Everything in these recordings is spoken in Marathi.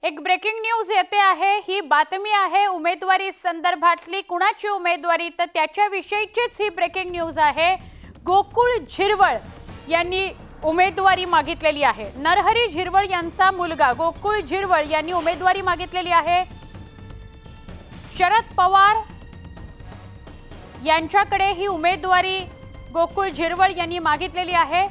एक ब्रेकिंग न्यूज येते आहे। ही बातमी आहे उमेदवारी संदर्भातली। कुणाची उमेदवारी तर त्याच्याविषयीचीच ही ब्रेकिंग न्यूज आहे। गोकुळ झिरवळ यांनी उमेदवारी मागितलेली आहे। नरहरी झिरवळ यांचा मुलगा गोकुळ झिरवळ यांनी उमेदवारी मागितलेली आहे। शरद पवार यांच्याकडे ही उमेदवारी गोकुळ झिरवळ यांनी मागितलेली आहे।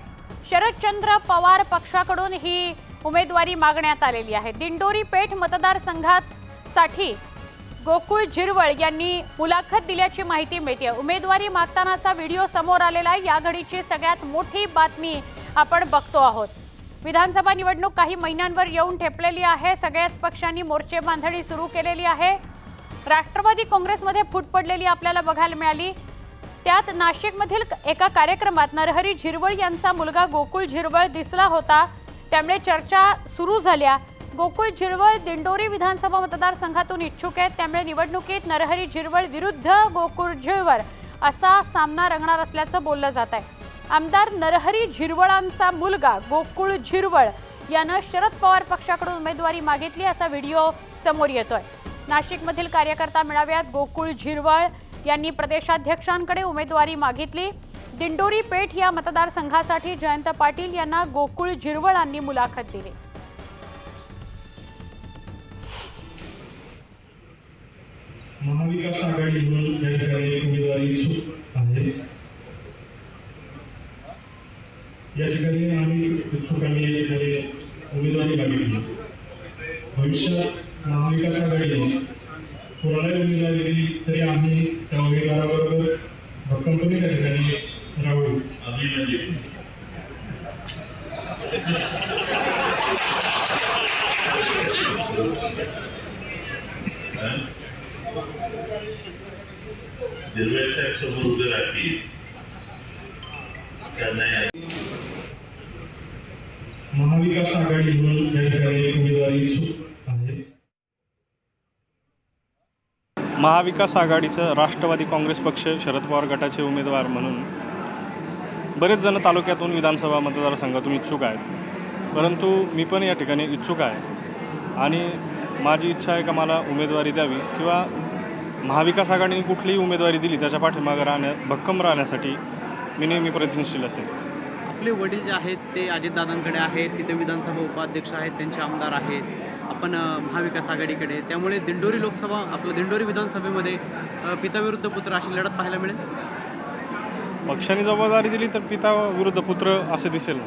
शरदचंद्र पवार पक्षाकडून ही उमेदवारी मागण्यात आलेली आहे। दिंडोरी पेठ मतदारसंघासाठी गोकुळ झिरवळ यांनी मुलाखत दिल्याची माहिती मिळते। उमेदवारी मागतानाचा व्हिडिओ समोर आलेला आहे। या घडीची सगळ्यात मोठी बातमी आपण बघतो आहोत। विधानसभा निवडणूक काही महिन्यांवर येऊन ठेपलेली आहे। सगळ्याच पक्षांनी मोर्चे बांधणी सुरू केलेली आहे। राष्ट्रवादी काँग्रेसमध्ये फूट पडलेली आपल्याला बघायला मिळाली। त्यात नाशिकमधील एका कार्यक्रमात नरहरी झिरवळ यांचा मुलगा गोकुळ झिरवळ दिसला होता। त्यामुळे चर्चा सुरू झाल्या। गोकुळ झिरवळ दिंडोरी विधानसभा मतदारसंघातून इच्छुक आहेत। त्यामुळे निवडणुकीत नरहरी झिरवळ विरुद्ध गोकुळ झिरवळ असा सामना रंगणार असल्याचं बोललं जात आहे। आमदार नरहरी झिरवळांचा मुलगा गोकुळ झिरवळ यानं शरद पवार पक्षाकडून उमेदवारी मागितली असा व्हिडिओ समोर येतोय। नाशिकमधील कार्यकर्ता मेळाव्यात गोकुळ झिरवळ यांनी प्रदेशाध्यक्षांकडे उमेदवारी मागितली। दिंडोरी पेठ या मतदारसंघासाठी जयंत पाटील यांना गोकुळ झिरवळांनी मुलाखत दिली। महाविकास आघाडीकडून या ठिकाणी उमेदवारी इच्छुक आहे। या ठिकाणी आम्ही इच्छुकांनी उमेदवारी मागितली। भविष्यात महाविकास आघाडीने कोणालाही उमेदवारी दिली तरी आम्ही त्या उमेदवाराबरोबर भक्कमपणे त्या ठिकाणी राहू। महाविकास आघाडीकडून या ठिकाणी उमेदवारी इच्छुक आहे। महाविकास आघाडीचं राष्ट्रवादी काँग्रेस पक्ष शरद पवार गटाचे उमेदवार म्हणून बरेच जण तालुक्यातून विधानसभा मतदारसंघातून इच्छुक आहेत। परंतु मी पण या ठिकाणी इच्छुक आहे आणि माझी इच्छा आहे का मला उमेदवारी द्यावी किंवा महाविकास आघाडीने कुठलीही उमेदवारी दिली त्याच्या पाठीमागे भक्कम राहण्यासाठी मी नेहमी प्रयत्नशील असेल। आपले वडील जे आहेत ते अजितदादांकडे आहेत, तिथे विधानसभा उपाध्यक्ष आहेत, त्यांचे आमदार आहेत। आपण महाविकास आघाडीकडे, त्यामुळे दिंडोरी लोकसभा आपलं दिंडोरी विधानसभेमध्ये पिता विरुद्ध पुत्र अशी लढत पाहायला मिळेल। पक्षाने जबाबदारी दिली तर पिता विरुद्ध पुत्र असे दिसेल।